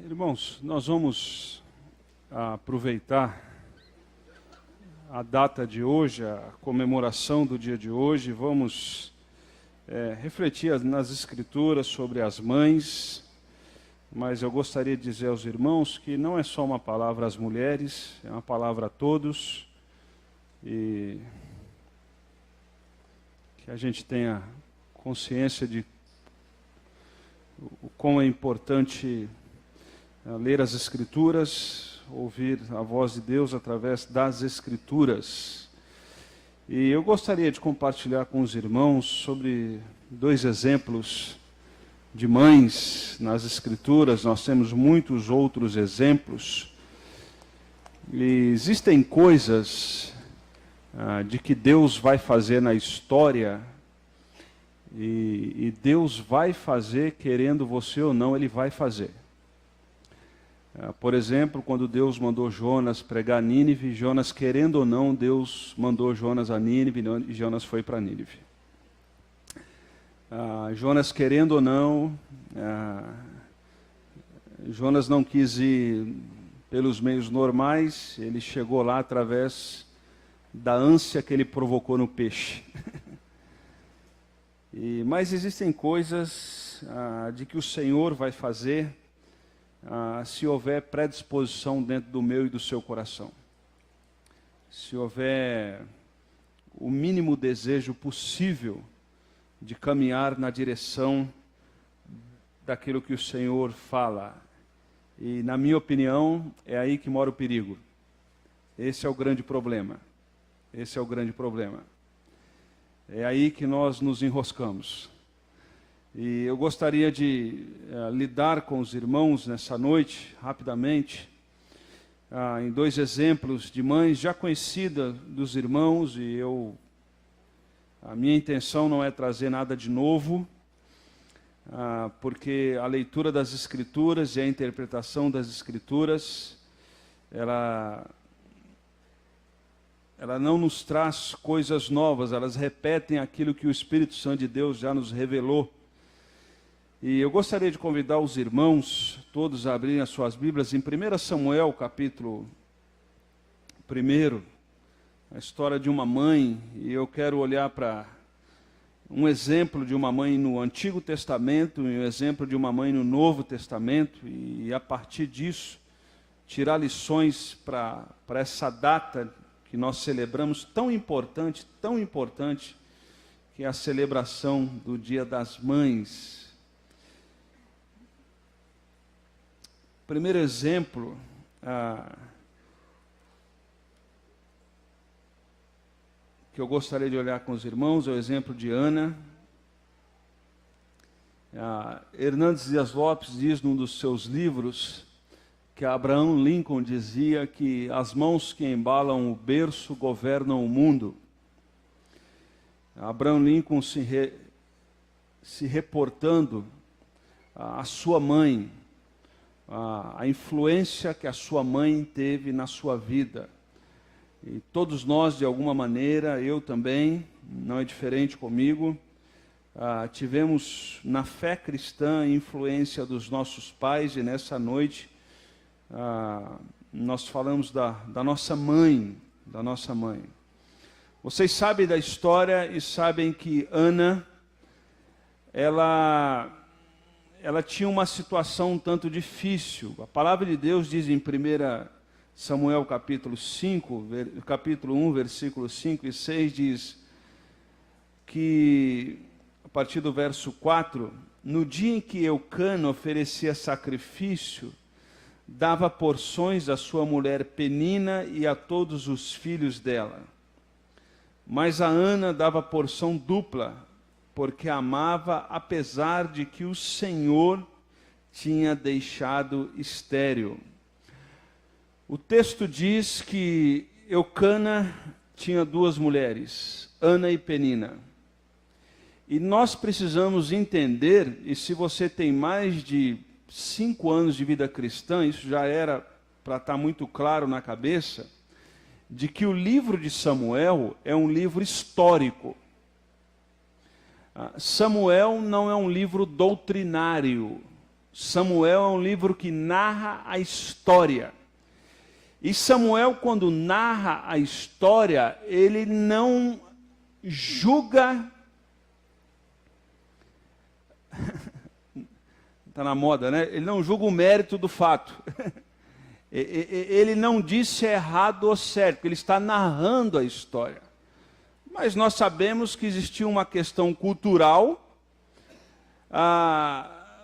Irmãos, nós vamos aproveitar a data de hoje, a comemoração do dia de hoje, vamos refletir nas Escrituras sobre as mães, mas eu gostaria de dizer aos irmãos que não é só uma palavra às mulheres, é uma palavra a todos, e que a gente tenha consciência de o quão é importante ler as Escrituras, ouvir a voz de Deus através das Escrituras. E eu gostaria de compartilhar com os irmãos sobre dois exemplos de mães nas Escrituras. Nós temos muitos outros exemplos. E existem coisas de que Deus vai fazer na história, e Deus vai fazer, querendo você ou não, Ele vai fazer. Por exemplo, quando Deus mandou Jonas pregar Nínive, Jonas, querendo ou não, Deus mandou Jonas a Nínive e Jonas foi para Nínive. Jonas, querendo ou não, Jonas não quis ir pelos meios normais, ele chegou lá através da ânsia que ele provocou no peixe. Mas existem coisas de que o Senhor vai fazer se houver predisposição dentro do meu e do seu coração. Se houver o mínimo desejo possível de caminhar na direção daquilo que o Senhor fala. E, na minha opinião, é aí que mora o perigo. Esse é o grande problema. Esse é o grande problema. É aí que nós nos enroscamos. E eu gostaria de lidar com os irmãos nessa noite, rapidamente, em dois exemplos de mães já conhecidas dos irmãos, e a minha intenção não é trazer nada de novo, porque a leitura das Escrituras e a interpretação das Escrituras, ela não nos traz coisas novas, elas repetem aquilo que o Espírito Santo de Deus já nos revelou. E eu gostaria de convidar os irmãos, todos a abrirem as suas Bíblias, em 1 Samuel, capítulo 1, a história de uma mãe, e eu quero olhar para um exemplo de uma mãe no Antigo Testamento, e um exemplo de uma mãe no Novo Testamento, e a partir disso, tirar lições para essa data que nós celebramos, tão importante, que é a celebração do Dia das Mães. Primeiro exemplo, que eu gostaria de olhar com os irmãos, é o exemplo de Ana. Hernandes Dias Lopes diz num dos seus livros que Abraham Lincoln dizia que as mãos que embalam o berço governam o mundo. Abraham Lincoln se reportando à sua mãe, a influência que a sua mãe teve na sua vida. E todos nós, de alguma maneira, eu também, não é diferente comigo, tivemos na fé cristã influência dos nossos pais, e nessa noite nós falamos da nossa mãe, Vocês sabem da história e sabem que Ana, ela tinha uma situação um tanto difícil. A palavra de Deus diz em 1 Samuel capítulo 1, versículos 5 e 6, diz que, a partir do verso 4, no dia em que Eucana oferecia sacrifício, dava porções à sua mulher Penina e a todos os filhos dela. Mas a Ana dava porção dupla, porque amava, apesar de que o Senhor tinha deixado estéril. O texto diz que Eucana tinha duas mulheres, Ana e Penina. E nós precisamos entender, e se você tem mais de 5 anos de vida cristã, isso já era para estar muito claro na cabeça, de que o livro de Samuel é um livro histórico. Samuel não é um livro doutrinário. Samuel é um livro que narra a história. E Samuel, quando narra a história, ele não julga. Está na moda, né? Ele não julga o mérito do fato. Ele não diz se é errado ou certo, porque ele está narrando a história. Mas nós sabemos que existia uma questão cultural,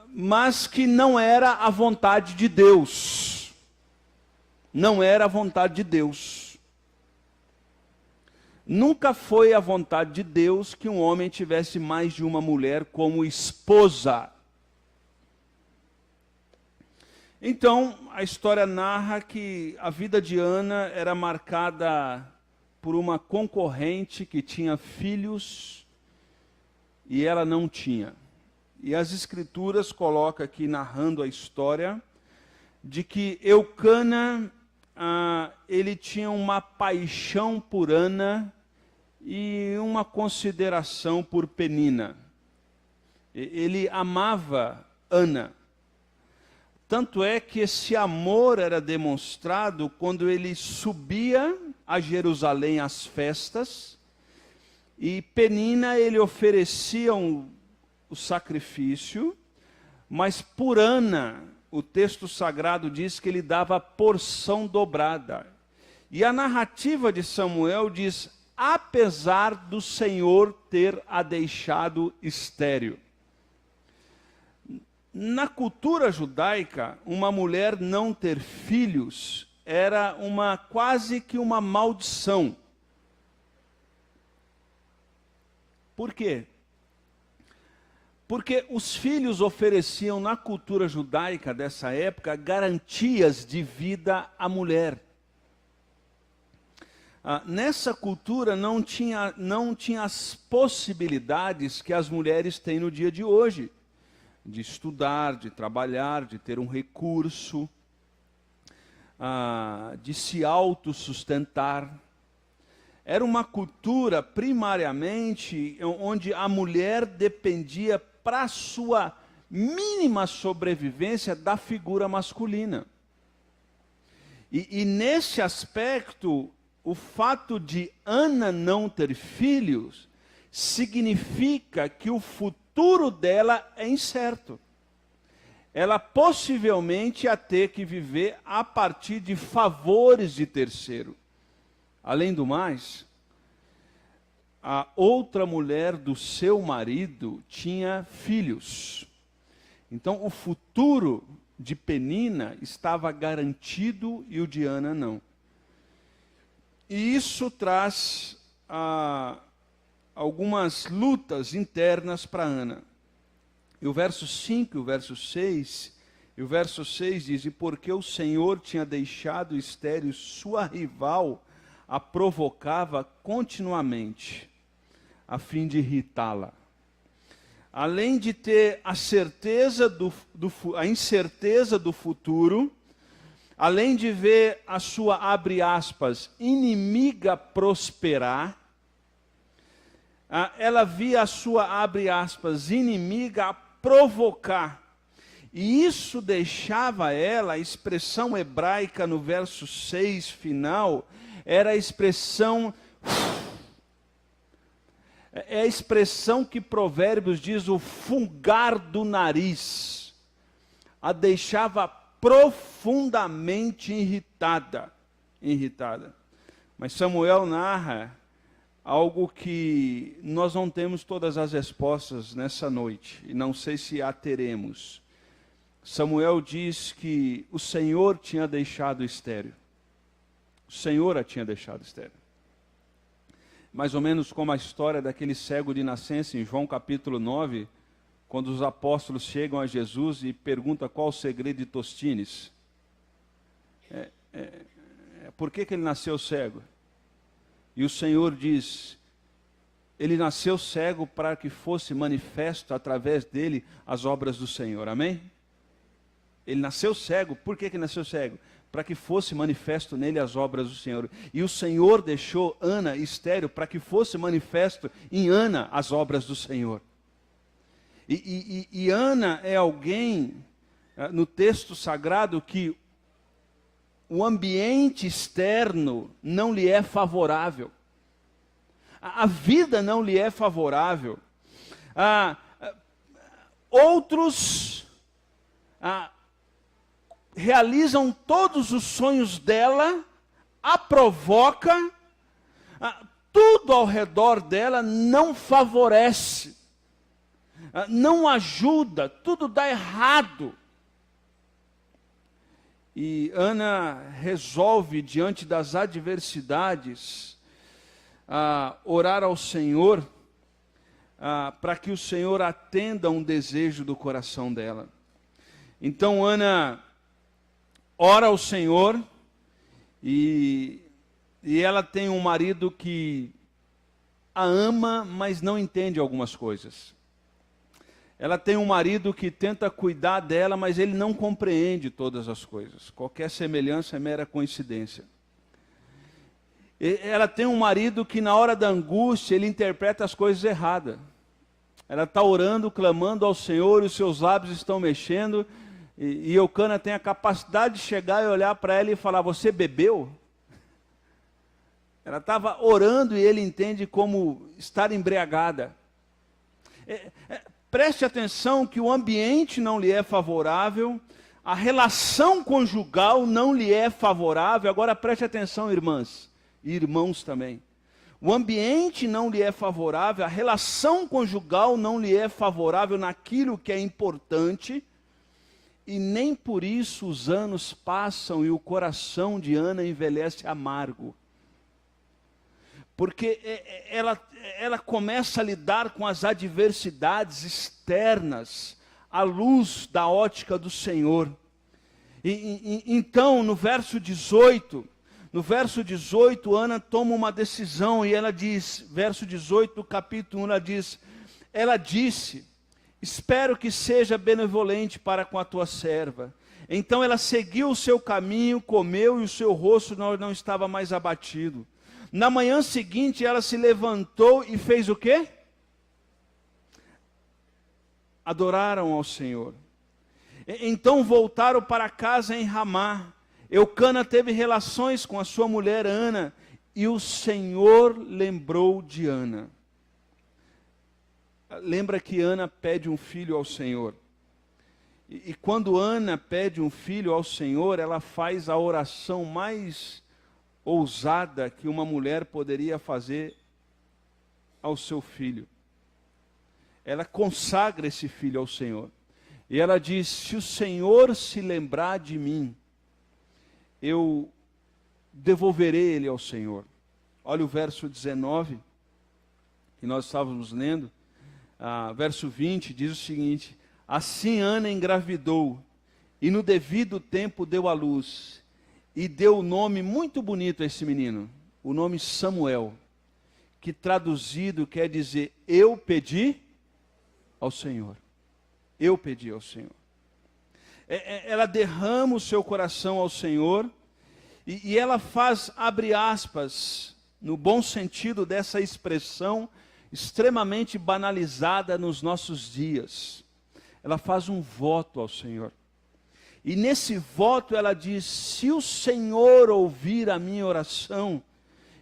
mas que não era a vontade de Deus. Não era a vontade de Deus. Nunca foi a vontade de Deus que um homem tivesse mais de uma mulher como esposa. Então, a história narra que a vida de Ana era marcada por uma concorrente que tinha filhos e ela não tinha. E as escrituras colocam aqui, narrando a história, de que Eucana, ele tinha uma paixão por Ana e uma consideração por Penina. Ele amava Ana. Tanto é que esse amor era demonstrado quando ele subia a Jerusalém às festas, e Penina ele oferecia o sacrifício, mas por Ana, o texto sagrado diz que ele dava porção dobrada. E a narrativa de Samuel diz, apesar do Senhor ter a deixado estéril. Na cultura judaica, uma mulher não ter filhos era quase que uma maldição. Por quê? Porque os filhos ofereciam na cultura judaica dessa época garantias de vida à mulher. Nessa cultura não tinha as possibilidades que as mulheres têm no dia de hoje. De estudar, de trabalhar, de ter um recurso, de se autossustentar. Era uma cultura, primariamente, onde a mulher dependia, para sua mínima sobrevivência, da figura masculina. E nesse aspecto, o fato de Ana não ter filhos, significa que o futuro dela é incerto. Ela possivelmente ia ter que viver a partir de favores de terceiro. Além do mais, a outra mulher do seu marido tinha filhos. Então o futuro de Penina estava garantido e o de Ana não. E isso traz algumas lutas internas para Ana. E o verso 5 e o verso 6, diz, e porque o Senhor tinha deixado estéril sua rival, a provocava continuamente, a fim de irritá-la. Além de ter a incerteza do futuro, além de ver a sua, abre aspas, inimiga prosperar, ela via a sua, abre aspas, inimiga provocar. E isso deixava ela, a expressão hebraica no verso 6 final, era a expressão, é a expressão que Provérbios diz, o fungar do nariz. A deixava profundamente irritada. Mas Samuel narra algo que nós não temos todas as respostas nessa noite, e não sei se a teremos. Samuel diz que o Senhor tinha deixado estéril. O Senhor a tinha deixado estéril. Mais ou menos como a história daquele cego de nascença em João capítulo 9, quando os apóstolos chegam a Jesus e perguntam qual o segredo de Tostines. Por que ele nasceu cego? E o Senhor diz, ele nasceu cego para que fosse manifesto através dele as obras do Senhor, amém? Ele nasceu cego, por que ele nasceu cego? Para que fosse manifesto nele as obras do Senhor. E o Senhor deixou Ana estéril para que fosse manifesto em Ana as obras do Senhor. E Ana é alguém no texto sagrado que o ambiente externo não lhe é favorável. A vida não lhe é favorável. Outros realizam todos os sonhos dela, a provoca, tudo ao redor dela não favorece, não ajuda, tudo dá errado. E Ana resolve, diante das adversidades, orar ao Senhor, para que o Senhor atenda a um desejo do coração dela. Então Ana ora ao Senhor, e ela tem um marido que a ama, mas não entende algumas coisas. Ela tem um marido que tenta cuidar dela, mas ele não compreende todas as coisas. Qualquer semelhança é mera coincidência. Ela tem um marido que na hora da angústia, ele interpreta as coisas erradas. Ela está orando, clamando ao Senhor, os seus lábios estão mexendo, e Eucana tem a capacidade de chegar e olhar para ela e falar: você bebeu? Ela estava orando e ele entende como estar embriagada. Preste atenção que o ambiente não lhe é favorável, a relação conjugal não lhe é favorável. Agora preste atenção, irmãs e irmãos também. O ambiente não lhe é favorável, a relação conjugal não lhe é favorável naquilo que é importante, e nem por isso os anos passam e o coração de Ana envelhece amargo. Porque ela começa a lidar com as adversidades externas, à luz da ótica do Senhor. Então, no verso 18, Ana toma uma decisão e ela diz, verso 18 do capítulo 1, ela disse, espero que seja benevolente para com a tua serva. Então ela seguiu o seu caminho, comeu e o seu rosto não estava mais abatido. Na manhã seguinte ela se levantou e fez o quê? Adoraram ao Senhor. Então voltaram para casa em Ramá. Eucana teve relações com a sua mulher Ana, e o Senhor lembrou de Ana. Lembra que Ana pede um filho ao Senhor. E quando Ana pede um filho ao Senhor, ela faz a oração mais ousada que uma mulher poderia fazer ao seu filho. Ela consagra esse filho ao Senhor. E ela diz: se o Senhor se lembrar de mim, eu devolverei ele ao Senhor. Olha o verso 19, que nós estávamos lendo. Verso 20 diz o seguinte: assim Ana engravidou, e no devido tempo deu à luz, e deu o nome muito bonito a esse menino, o nome Samuel, que traduzido quer dizer, eu pedi ao Senhor. Eu pedi ao Senhor. Ela derrama o seu coração ao Senhor, e ela faz, abre aspas, no bom sentido dessa expressão, extremamente banalizada nos nossos dias. Ela faz um voto ao Senhor. E nesse voto ela diz: se o Senhor ouvir a minha oração,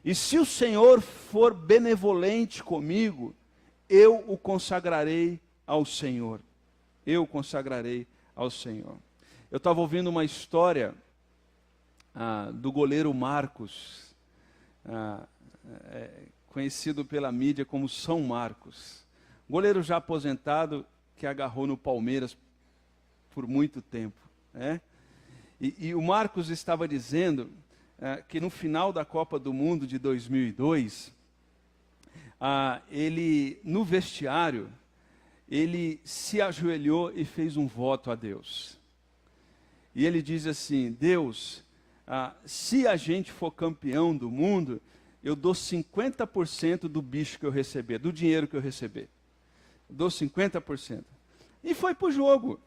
e se o Senhor for benevolente comigo, eu o consagrarei ao Senhor. Eu o consagrarei ao Senhor. Eu estava ouvindo uma história do goleiro Marcos, conhecido pela mídia como São Marcos. Goleiro já aposentado que agarrou no Palmeiras por muito tempo. E o Marcos estava dizendo que no final da Copa do Mundo de 2002, ele, no vestiário, ele se ajoelhou e fez um voto a Deus. E ele diz assim: Deus, se a gente for campeão do mundo, eu dou 50% do bicho que eu receber, do dinheiro que eu receber. Eu dou 50%. E foi para o jogo.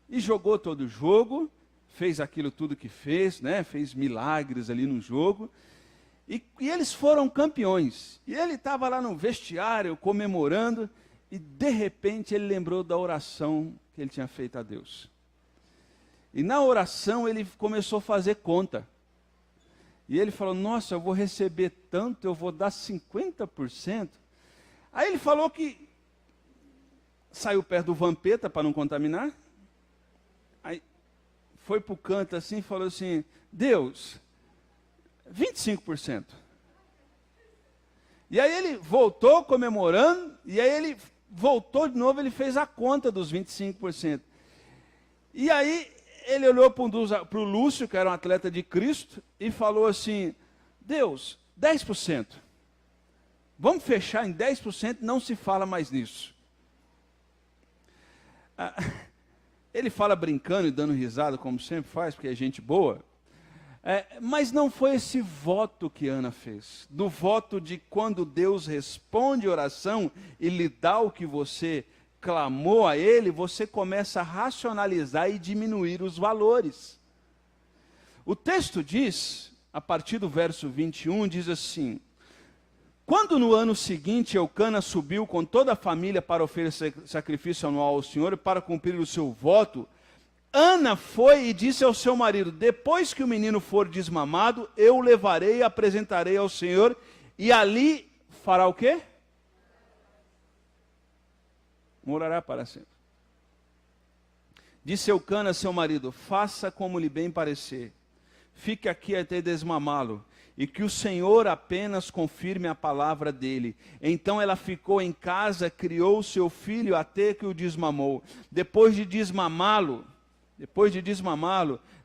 E jogou todo o jogo, fez aquilo tudo que fez, fez milagres ali no jogo. E eles foram campeões. E ele estava lá no vestiário comemorando, e de repente ele lembrou da oração que ele tinha feito a Deus. E na oração ele começou a fazer conta. E ele falou, nossa, eu vou receber tanto, eu vou dar 50%. Aí ele falou que saiu perto do Vampeta para não contaminar. Aí foi para o canto assim e falou assim, Deus, 25%. E aí ele voltou comemorando, e aí ele voltou de novo, ele fez a conta dos 25%. E aí ele olhou para o Lúcio, que era um atleta de Cristo, e falou assim, Deus, 10%. Vamos fechar em 10%, não se fala mais nisso. Ele fala brincando e dando risada, como sempre faz, porque é gente boa. Mas não foi esse voto que Ana fez. Do voto de quando Deus responde oração e lhe dá o que você clamou a Ele, você começa a racionalizar e diminuir os valores. O texto diz, a partir do verso 21, diz assim, quando no ano seguinte Eucana subiu com toda a família para oferecer sacrifício anual ao Senhor e para cumprir o seu voto, Ana foi e disse ao seu marido, depois que o menino for desmamado, eu o levarei e apresentarei ao Senhor, e ali fará o quê? Morará para sempre. Disse Eucana a seu marido, faça como lhe bem parecer, fique aqui até desmamá-lo, e que o Senhor apenas confirme a palavra dele. Então ela ficou em casa, criou seu filho até que o desmamou. Depois de desmamá-lo,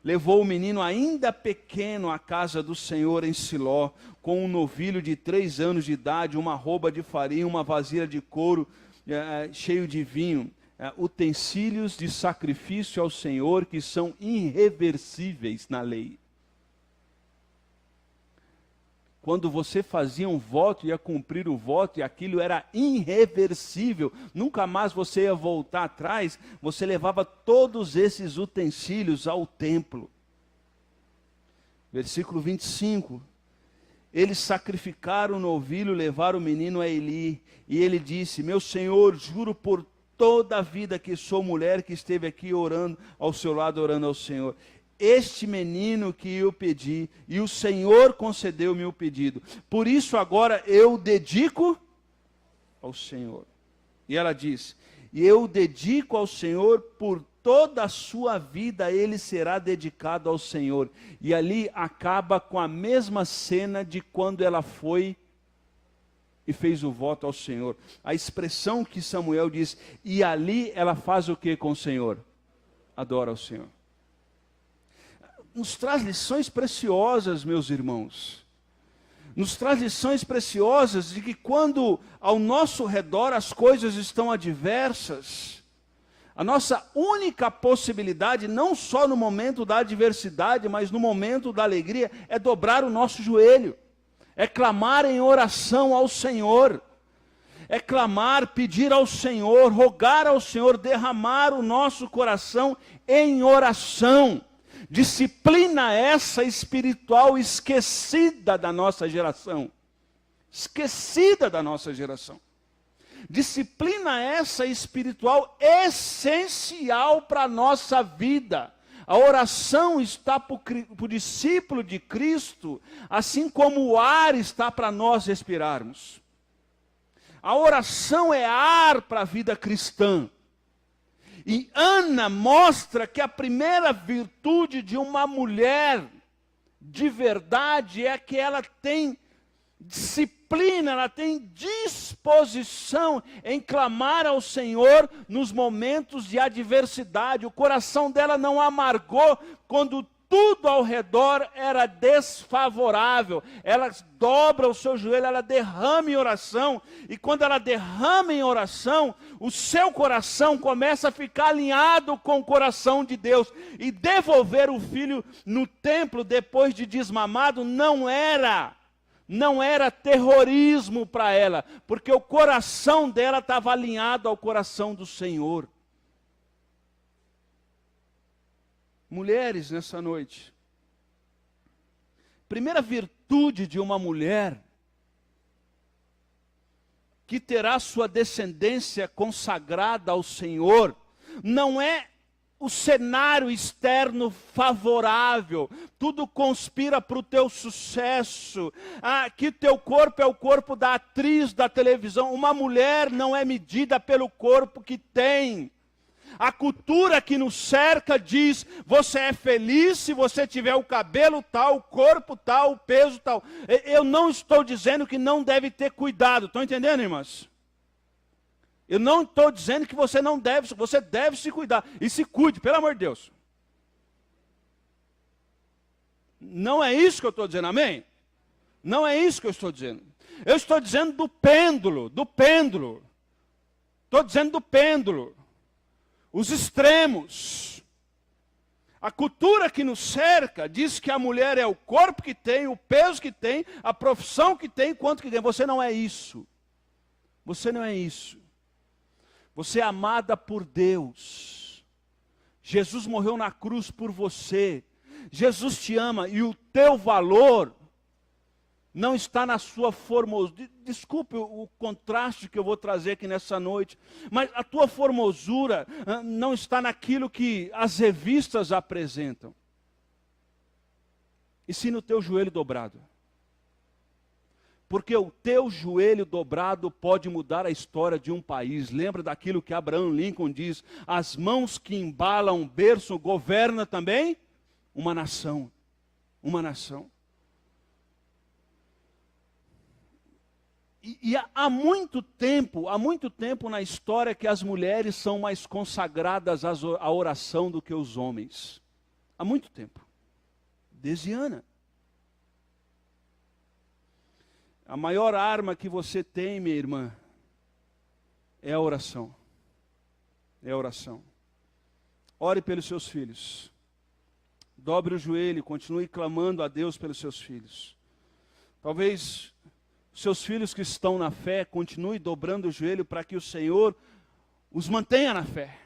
levou o menino ainda pequeno à casa do Senhor em Siló, com um novilho de 3 anos de idade, uma arroba de farinha, uma vasilha de couro cheio de vinho, utensílios de sacrifício ao Senhor que são irreversíveis na lei. Quando você fazia um voto, ia cumprir o voto, e aquilo era irreversível, nunca mais você ia voltar atrás, você levava todos esses utensílios ao templo. Versículo 25. Eles sacrificaram o novilho, levaram o menino a Eli, e ele disse, meu Senhor, juro por toda a vida que sou mulher que esteve aqui orando ao seu lado, orando ao Senhor. Este menino que eu pedi, e o Senhor concedeu-me o pedido. Por isso agora eu dedico ao Senhor. E ela diz, e eu dedico ao Senhor por toda a sua vida, ele será dedicado ao Senhor. E ali acaba com a mesma cena de quando ela foi e fez o voto ao Senhor. A expressão que Samuel diz, e ali ela faz o que com o Senhor? Adora ao Senhor. Nos traz lições preciosas, meus irmãos. Nos traz lições preciosas de que quando ao nosso redor as coisas estão adversas, a nossa única possibilidade, não só no momento da adversidade, mas no momento da alegria, é dobrar o nosso joelho, é clamar em oração ao Senhor, é clamar, pedir ao Senhor, rogar ao Senhor, derramar o nosso coração em oração. Disciplina essa espiritual esquecida da nossa geração. Esquecida da nossa geração. Disciplina essa espiritual essencial para a nossa vida. A oração está para o discípulo de Cristo, assim como o ar está para nós respirarmos. A oração é ar para a vida cristã. E Ana mostra que a primeira virtude de uma mulher de verdade é que ela tem disciplina, ela tem disposição em clamar ao Senhor nos momentos de adversidade. O coração dela não amargou quando tudo ao redor era desfavorável. Ela dobra o seu joelho, ela derrama em oração, e quando ela derrama em oração, o seu coração começa a ficar alinhado com o coração de Deus, e devolver o filho no templo depois de desmamado não era terrorismo para ela, porque o coração dela estava alinhado ao coração do Senhor. Mulheres, nessa noite, primeira virtude de uma mulher que terá sua descendência consagrada ao Senhor, não é o cenário externo favorável, tudo conspira para o teu sucesso. Que teu corpo é o corpo da atriz da televisão. Uma mulher não é medida pelo corpo que tem. A cultura que nos cerca diz, você é feliz se você tiver o cabelo tal, o corpo tal, o peso tal. Eu não estou dizendo que não deve ter cuidado, estão entendendo, irmãs? Eu não estou dizendo que você não deve, você deve se cuidar. E se cuide, pelo amor de Deus. Não é isso que eu estou dizendo, amém? Não é isso que eu estou dizendo. Eu estou dizendo do pêndulo, do pêndulo. Estou dizendo do pêndulo. Os extremos. A cultura que nos cerca diz que a mulher é o corpo que tem, o peso que tem, a profissão que tem, quanto que tem. Você não é isso. Você não é isso. Você é amada por Deus. Jesus morreu na cruz por você. Jesus te ama e o teu valor não está na sua formosura. Desculpe o contraste que eu vou trazer aqui nessa noite, mas a tua formosura não está naquilo que as revistas apresentam, e sim no teu joelho dobrado. Porque o teu joelho dobrado pode mudar a história de um país. Lembra daquilo que Abraham Lincoln diz: as mãos que embalam um berço governam também uma nação. Uma nação. E há muito tempo na história que as mulheres são mais consagradas à oração do que os homens. Há muito tempo. Desde Ana. A maior arma que você tem, minha irmã, é a oração. É a oração. Ore pelos seus filhos. Dobre o joelho, continue clamando a Deus pelos seus filhos. Talvez seus filhos que estão na fé, continue dobrando o joelho para que o Senhor os mantenha na fé.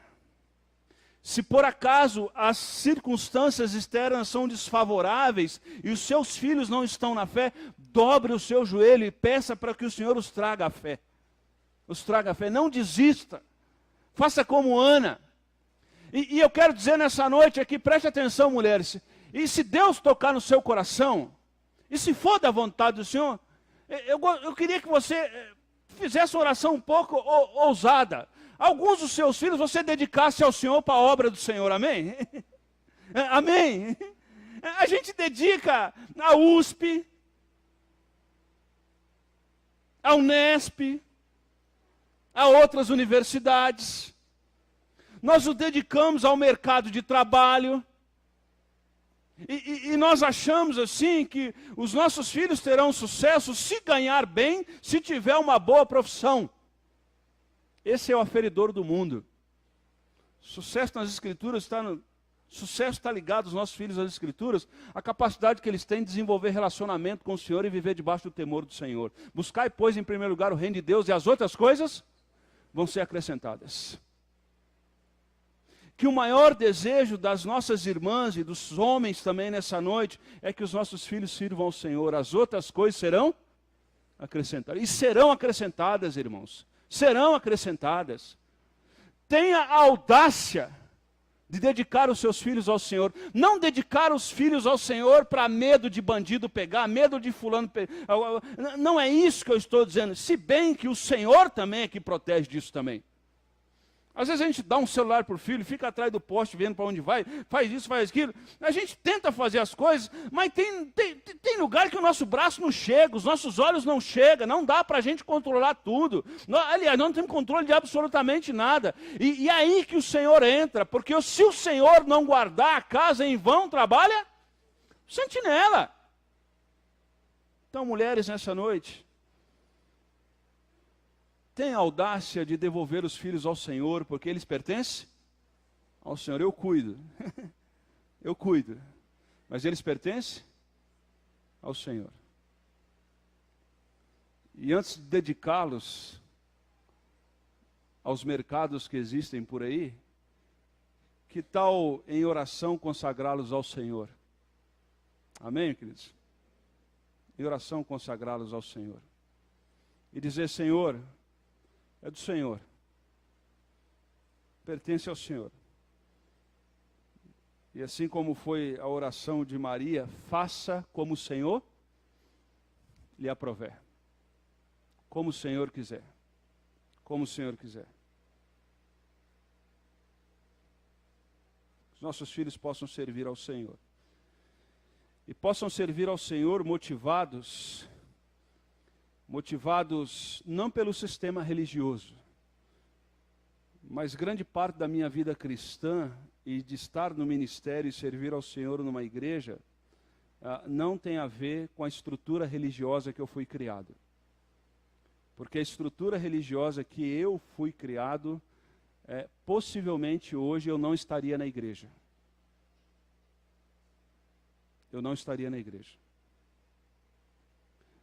Se por acaso as circunstâncias externas são desfavoráveis e os seus filhos não estão na fé, dobre o seu joelho e peça para que o Senhor os traga a fé. Os traga a fé. Não desista. Faça como Ana. E eu quero dizer nessa noite aqui, preste atenção, mulheres. E se Deus tocar no seu coração, e se for da vontade do Senhor, eu queria que você fizesse uma oração um pouco ousada. Alguns dos seus filhos você dedicasse ao Senhor para a obra do Senhor, amém? Amém? A gente dedica à USP, à Unesp, a outras universidades. Nós o dedicamos ao mercado de trabalho. E nós achamos assim que os nossos filhos terão sucesso se ganhar bem, se tiver uma boa profissão. Esse é o aferidor do mundo. Sucesso nas Escrituras sucesso está ligado aos nossos filhos às Escrituras, a capacidade que eles têm de desenvolver relacionamento com o Senhor e viver debaixo do temor do Senhor. Buscai, pois, em primeiro lugar o reino de Deus, e as outras coisas vão ser acrescentadas. Que o maior desejo das nossas irmãs e dos homens também nessa noite é que os nossos filhos sirvam ao Senhor. As outras coisas serão acrescentadas. E serão acrescentadas, irmãos. Serão acrescentadas. Tenha a audácia de dedicar os seus filhos ao Senhor. Não dedicar os filhos ao Senhor para medo de bandido pegar, medo de fulano pegar. Não é isso que eu estou dizendo. Se bem que o Senhor também é que protege disso também. Às vezes a gente dá um celular para o filho, fica atrás do poste vendo para onde vai, faz isso, faz aquilo. A gente tenta fazer as coisas, mas tem lugar que o nosso braço não chega, os nossos olhos não chegam, não dá para a gente controlar tudo. Aliás, nós não temos controle de absolutamente nada. E aí que o Senhor entra, porque se o Senhor não guardar a casa em vão, trabalha sentinela. Então, mulheres, nessa noite, tenha a audácia de devolver os filhos ao Senhor, porque eles pertencem ao Senhor. Eu cuido, eu cuido, mas eles pertencem ao Senhor. E antes de dedicá-los aos mercados que existem por aí, que tal em oração consagrá-los ao Senhor? Amém, queridos? Em oração consagrá-los ao Senhor. E dizer: Senhor, é do Senhor, pertence ao Senhor. E assim como foi a oração de Maria, faça como o Senhor lhe aprover. Como o Senhor quiser. Como o Senhor quiser. Os nossos filhos possam servir ao Senhor. E possam servir ao Senhor motivados não pelo sistema religioso, mas grande parte da minha vida cristã e de estar no ministério e servir ao Senhor numa igreja, não tem a ver com a estrutura religiosa que eu fui criado. Porque a estrutura religiosa que eu fui criado, possivelmente hoje eu não estaria na igreja. Eu não estaria na igreja.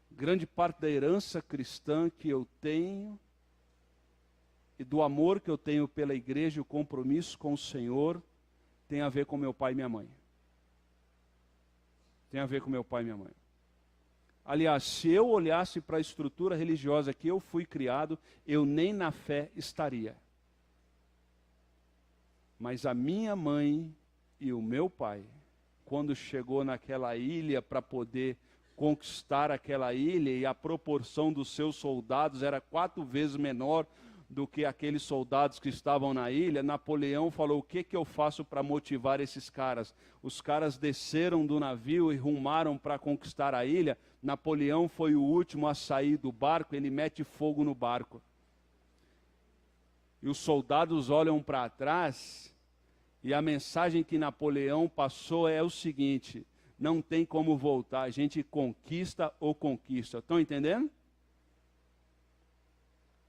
Grande parte da herança cristã que eu tenho e do amor que eu tenho pela igreja e o compromisso com o Senhor tem a ver com meu pai e minha mãe. Tem a ver com meu pai e minha mãe. Aliás, se eu olhasse para a estrutura religiosa que eu fui criado, eu nem na fé estaria. Mas a minha mãe e o meu pai, quando chegou naquela ilha para poder conquistar aquela ilha, e a proporção dos seus soldados era 4 vezes menor do que aqueles soldados que estavam na ilha, Napoleão falou: o que eu faço para motivar esses caras? Os caras desceram do navio e rumaram para conquistar a ilha. Napoleão foi o último a sair do barco, ele mete fogo no barco. E os soldados olham para trás, e a mensagem que Napoleão passou é o seguinte: não tem como voltar, a gente conquista ou conquista. Estão entendendo?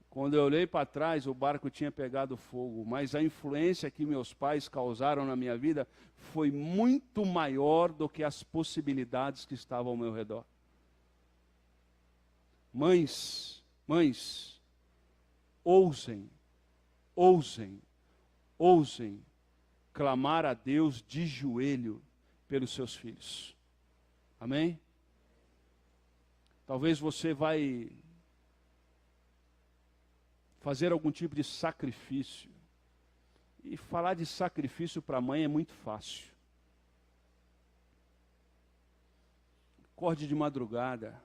Quando eu olhei para trás, o barco tinha pegado fogo, mas a influência que meus pais causaram na minha vida foi muito maior do que as possibilidades que estavam ao meu redor. Mães, ousem clamar a Deus de joelho pelos seus filhos. Amém? Talvez você vai fazer algum tipo de sacrifício. E falar de sacrifício para a mãe é muito fácil. Acorde de madrugada.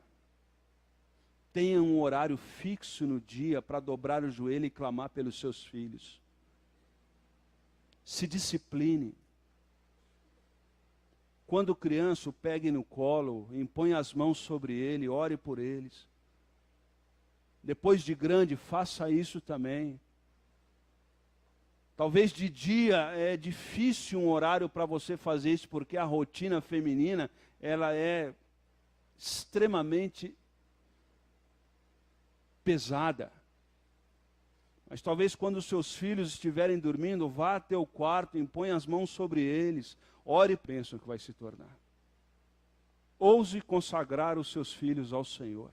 Tenha um horário fixo no dia para dobrar o joelho e clamar pelos seus filhos. Se discipline. Quando criança, o pegue no colo, impõe as mãos sobre ele, ore por eles. Depois de grande, faça isso também. Talvez de dia é difícil um horário para você fazer isso, porque a rotina feminina, ela é extremamente pesada. Mas talvez quando os seus filhos estiverem dormindo, vá até o quarto, impõe as mãos sobre eles, ore e pensam que vai se tornar. Ouse consagrar os seus filhos ao Senhor.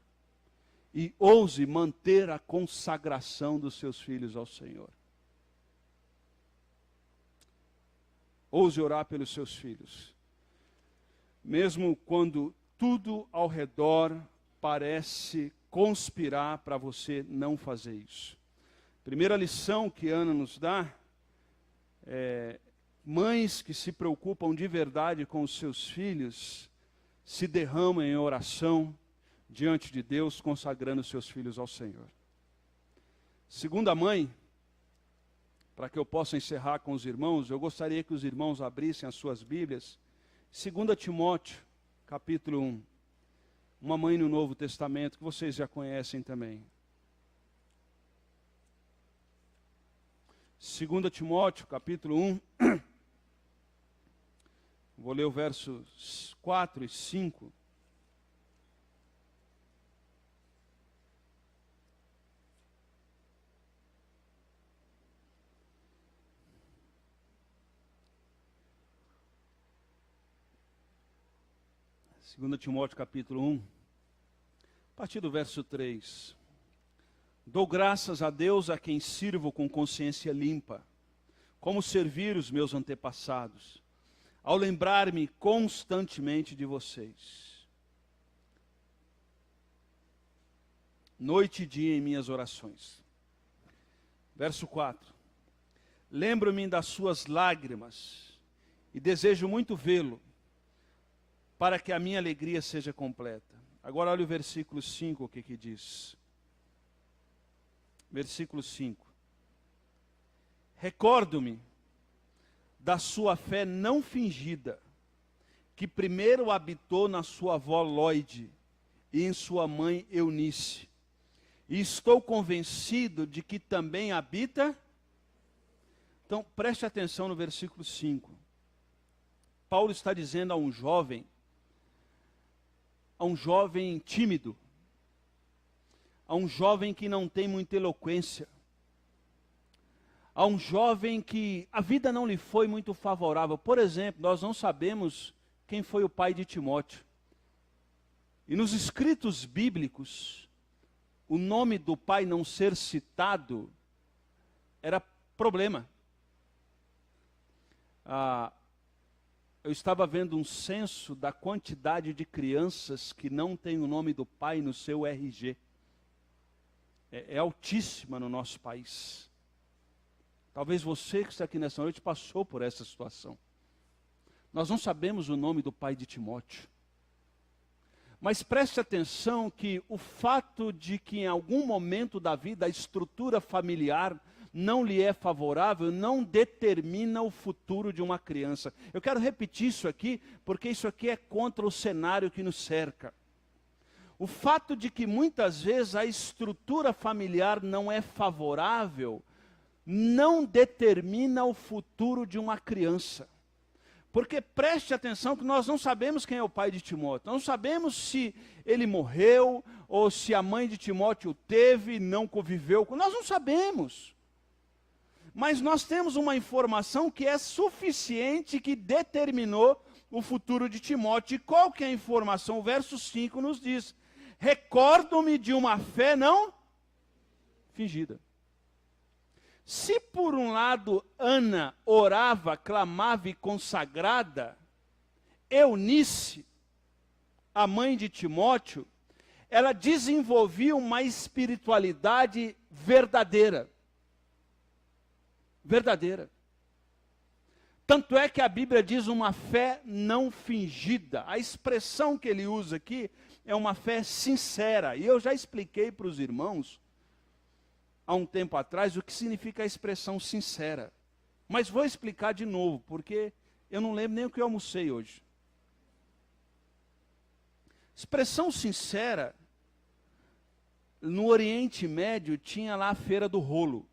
E ouse manter a consagração dos seus filhos ao Senhor. Ouse orar pelos seus filhos. Mesmo quando tudo ao redor parece conspirar para você não fazer isso. Primeira lição que Ana nos dá é: mães que se preocupam de verdade com os seus filhos se derramam em oração diante de Deus, consagrando seus filhos ao Senhor. Segunda mãe, para que eu possa encerrar com os irmãos, eu gostaria que os irmãos abrissem as suas Bíblias. 2 Timóteo, capítulo 1. Uma mãe no Novo Testamento, que vocês já conhecem também. 2 Timóteo, capítulo 1. Vou ler o versos 4 e 5. Segundo Timóteo capítulo 1, a partir do verso 3. Dou graças a Deus a quem sirvo com consciência limpa, como servir os meus antepassados, ao lembrar-me constantemente de vocês. Noite e dia em minhas orações. Verso 4. Lembro-me das suas lágrimas e desejo muito vê-lo, para que a minha alegria seja completa. Agora olha o versículo 5, o que diz. Versículo 5. Recordo-me da sua fé não fingida, que primeiro habitou na sua avó Lóide e em sua mãe Eunice. E estou convencido de que também habita. Então, preste atenção no versículo 5. Paulo está dizendo a um jovem tímido, a um jovem que não tem muita eloquência, a um jovem que a vida não lhe foi muito favorável. Por exemplo, nós não sabemos quem foi o pai de Timóteo. E nos escritos bíblicos, o nome do pai não ser citado era problema. Eu estava vendo um censo da quantidade de crianças que não têm o nome do pai no seu RG. É altíssima no nosso país. Talvez você que está aqui nessa noite passou por essa situação. Nós não sabemos o nome do pai de Timóteo. Mas preste atenção que o fato de que em algum momento da vida a estrutura familiar não lhe é favorável, não determina o futuro de uma criança. Eu quero repetir isso aqui, porque isso aqui é contra o cenário que nos cerca. O fato de que muitas vezes a estrutura familiar não é favorável, não determina o futuro de uma criança. Porque preste atenção que nós não sabemos quem é o pai de Timóteo. Não sabemos se ele morreu, ou se a mãe de Timóteo o teve e não conviveu com. Nós não sabemos. Mas nós temos uma informação que é suficiente, que determinou o futuro de Timóteo. E qual que é a informação? O verso 5 nos diz: recordo-me de uma fé não fingida. Se por um lado Ana orava, clamava e consagrada, Eunice, a mãe de Timóteo, ela desenvolvia uma espiritualidade verdadeira. Verdadeira. Tanto é que a Bíblia diz uma fé não fingida. A expressão que ele usa aqui é uma fé sincera. E eu já expliquei para os irmãos há um tempo atrás o que significa a expressão sincera. Mas vou explicar de novo, porque eu não lembro nem o que eu almocei hoje. Expressão sincera, no Oriente Médio tinha lá a Feira do Rolo.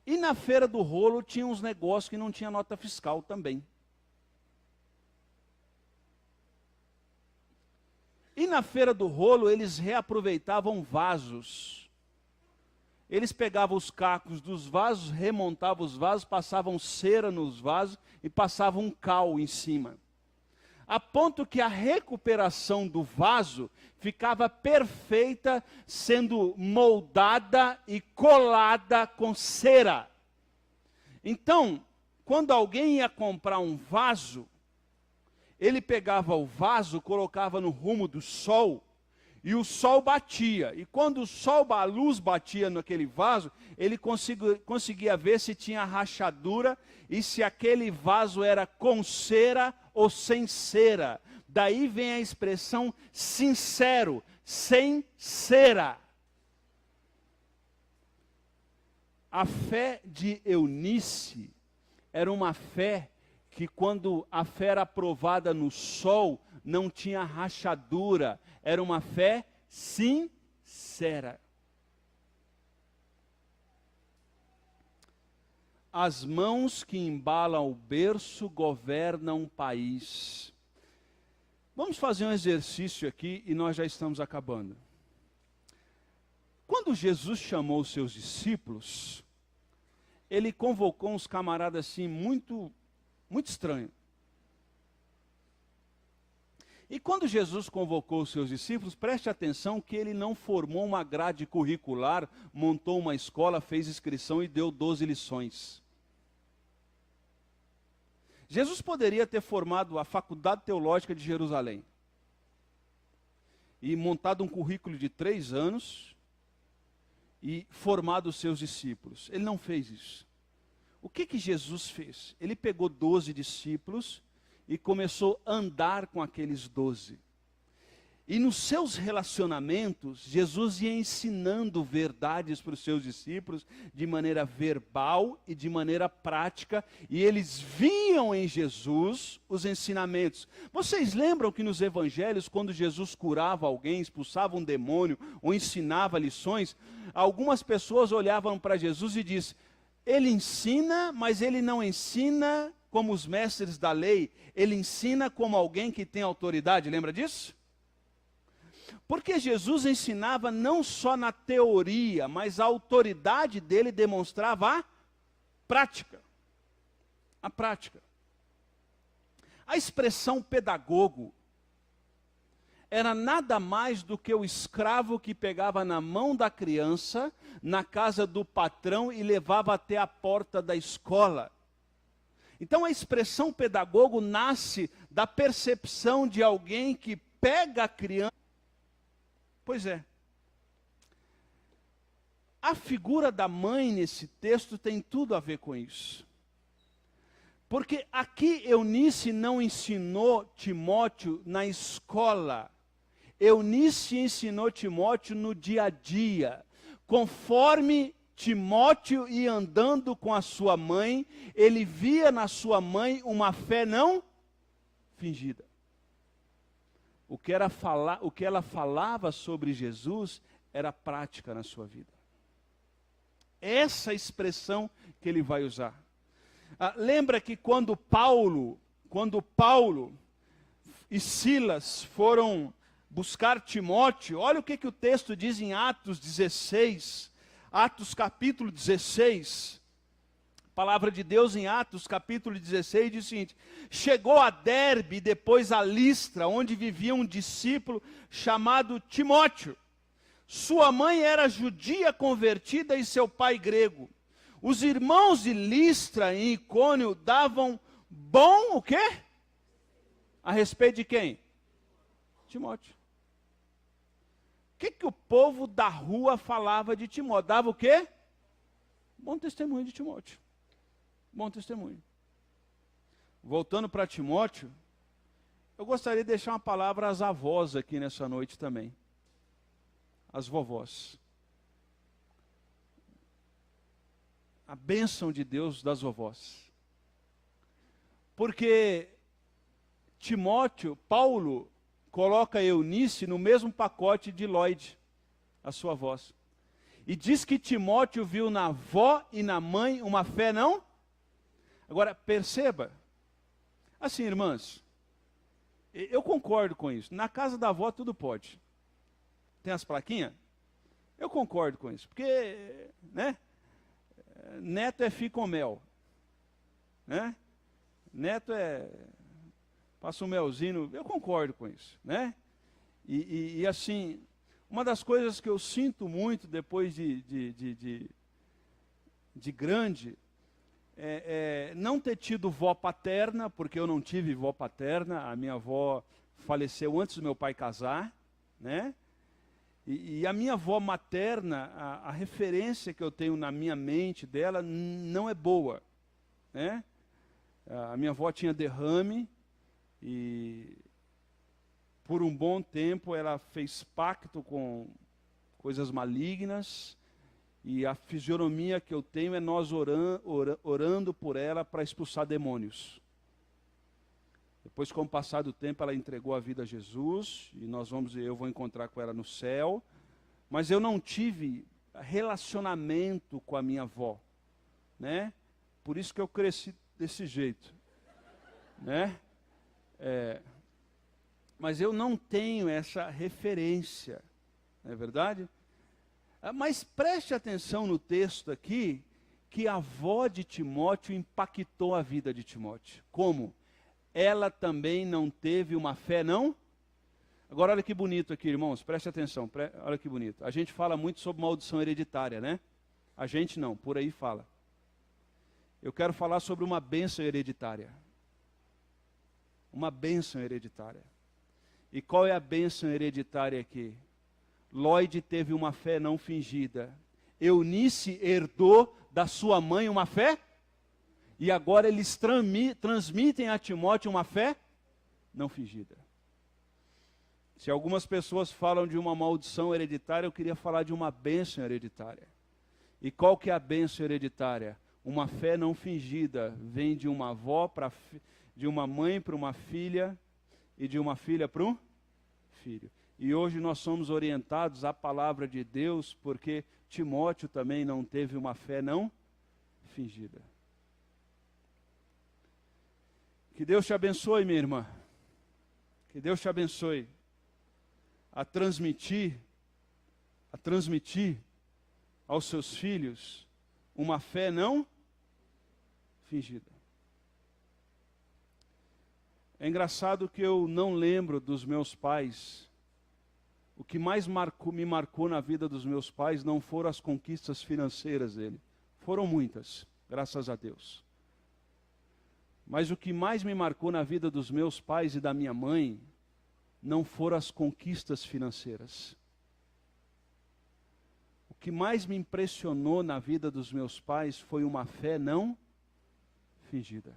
E na Feira do Rolo tinha uns negócios que não tinha nota fiscal também. E na Feira do Rolo eles reaproveitavam vasos. Eles pegavam os cacos dos vasos, remontavam os vasos, passavam cera nos vasos e passavam um cal em cima. A ponto que a recuperação do vaso ficava perfeita, sendo moldada e colada com cera. Então, quando alguém ia comprar um vaso, ele pegava o vaso, colocava no rumo do sol, e o sol batia. E quando a luz batia naquele vaso, ele conseguia ver se tinha rachadura e se aquele vaso era com cera ou sem cera. Daí vem a expressão sincero, sem cera. A fé de Eunice era uma fé que quando a fé era provada no sol, não tinha rachadura. Era uma fé sincera. As mãos que embalam o berço governam um país. Vamos fazer um exercício aqui e nós já estamos acabando. Quando Jesus chamou os seus discípulos, ele convocou uns camaradas assim muito estranhos. E quando Jesus convocou os seus discípulos, preste atenção que ele não formou uma grade curricular, montou uma escola, fez inscrição e deu 12 lições. Jesus poderia ter formado a Faculdade Teológica de Jerusalém e montado um currículo de 3 anos e formado os seus discípulos. Ele não fez isso. O que Jesus fez? Ele pegou 12 discípulos e começou a andar com aqueles 12. E nos seus relacionamentos, Jesus ia ensinando verdades para os seus discípulos de maneira verbal e de maneira prática, e eles viam em Jesus os ensinamentos. Vocês lembram que nos evangelhos, quando Jesus curava alguém, expulsava um demônio ou ensinava lições, algumas pessoas olhavam para Jesus e diziam: ele ensina, mas ele não ensina como os mestres da lei, ele ensina como alguém que tem autoridade. Lembra disso? Porque Jesus ensinava não só na teoria, mas a autoridade dele demonstrava a prática. A prática. A expressão pedagogo era nada mais do que o escravo que pegava na mão da criança, na casa do patrão e levava até a porta da escola. Então a expressão pedagogo nasce da percepção de alguém que pega a criança. Pois é. A figura da mãe nesse texto tem tudo a ver com isso. Porque aqui Eunice não ensinou Timóteo na escola. Eunice ensinou Timóteo no dia a dia. Conforme Timóteo ia andando com a sua mãe, ele via na sua mãe uma fé não fingida. O que ela falava sobre Jesus era prática na sua vida. Essa expressão que ele vai usar. Lembra que quando Paulo e Silas foram buscar Timóteo, olha o que o texto diz em Atos 16, Atos capítulo 16, a palavra de Deus em Atos capítulo 16 diz o seguinte: chegou a Derbe e depois a Listra, onde vivia um discípulo chamado Timóteo. Sua mãe era judia convertida e seu pai grego. Os irmãos de Listra e Icônio davam bom o quê? A respeito de quem? Timóteo. O que o povo da rua falava de Timóteo? Dava o quê? Bom testemunho de Timóteo. Bom testemunho. Voltando para Timóteo, eu gostaria de deixar uma palavra às avós aqui nessa noite também. As vovós. A bênção de Deus das vovós. Porque Paulo coloca Eunice no mesmo pacote de Lloyd, a sua voz. E diz que Timóteo viu na avó e na mãe uma fé não? Agora, perceba, assim, irmãs, eu concordo com isso. Na casa da avó tudo pode. Tem as plaquinhas? Eu concordo com isso. Porque, né? Neto é fio com mel. Né? Neto passa um melzinho. Eu concordo com isso. Né? E assim, uma das coisas que eu sinto muito depois de grande não ter tido vó paterna, porque eu não tive vó paterna, a minha avó faleceu antes do meu pai casar, né? E a minha avó materna, a referência que eu tenho na minha mente dela não é boa, né? A minha avó tinha derrame e por um bom tempo ela fez pacto com coisas malignas. E a fisionomia que eu tenho é nós orando por ela para expulsar demônios. Depois, com o passar do tempo, ela entregou a vida a Jesus. E eu vou encontrar com ela no céu. Mas eu não tive relacionamento com a minha avó. Né? Por isso que eu cresci desse jeito. Né? Mas eu não tenho essa referência. Não é verdade? Mas preste atenção no texto aqui, que a avó de Timóteo impactou a vida de Timóteo. Como? Ela também não teve uma fé, não? Agora olha que bonito aqui, irmãos, preste atenção, olha que bonito. A gente fala muito sobre maldição hereditária, né? A gente não, por aí fala. Eu quero falar sobre uma bênção hereditária. Uma bênção hereditária. E qual é a bênção hereditária aqui? Lloyd teve uma fé não fingida. Eunice herdou da sua mãe uma fé E agora eles transmitem a Timóteo uma fé não fingida. Se algumas pessoas falam de uma maldição hereditária, eu queria falar de uma bênção hereditária. E qual que é a bênção hereditária? Uma fé não fingida vem de uma avó de uma mãe para uma filha e de uma filha para um filho. E hoje nós somos orientados à palavra de Deus porque Timóteo também não teve uma fé não fingida. Que Deus te abençoe, minha irmã. Que Deus te abençoe a transmitir aos seus filhos uma fé não fingida. É engraçado que eu não lembro dos meus pais. O que mais me marcou na vida dos meus pais não foram as conquistas financeiras dele. Foram muitas, graças a Deus. Mas o que mais me marcou na vida dos meus pais e da minha mãe não foram as conquistas financeiras. O que mais me impressionou na vida dos meus pais foi uma fé não fingida.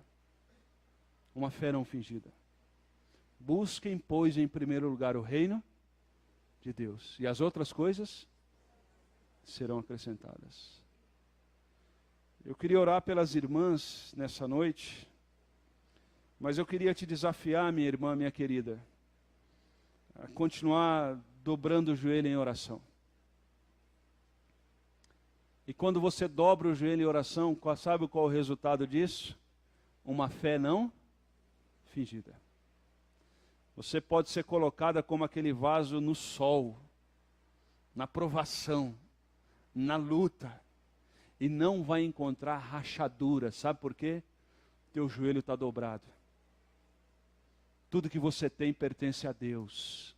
Uma fé não fingida. Busquem, pois, em primeiro lugar o reino de Deus. E as outras coisas serão acrescentadas. Eu queria orar pelas irmãs nessa noite. Mas eu queria te desafiar, minha irmã, minha querida, a continuar dobrando o joelho em oração. E quando você dobra o joelho em oração, sabe qual é o resultado disso? Uma fé não fingida. Você pode ser colocada como aquele vaso no sol, na provação, na luta, e não vai encontrar rachadura. Sabe por quê? Teu joelho está dobrado. Tudo que você tem pertence a Deus.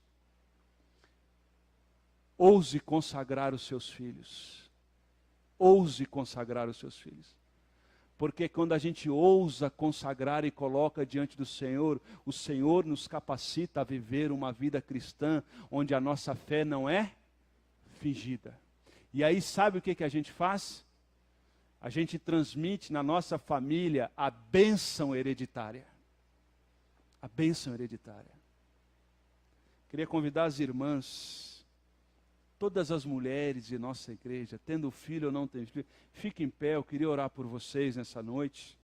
Ouse consagrar os seus filhos. Ouse consagrar os seus filhos. Porque quando a gente ousa consagrar e coloca diante do Senhor, o Senhor nos capacita a viver uma vida cristã, onde a nossa fé não é fingida. E aí sabe o que a gente faz? A gente transmite na nossa família a bênção hereditária. A bênção hereditária. Queria convidar as irmãs, todas as mulheres de nossa igreja, tendo filho ou não tendo filho, fiquem em pé, eu queria orar por vocês nessa noite.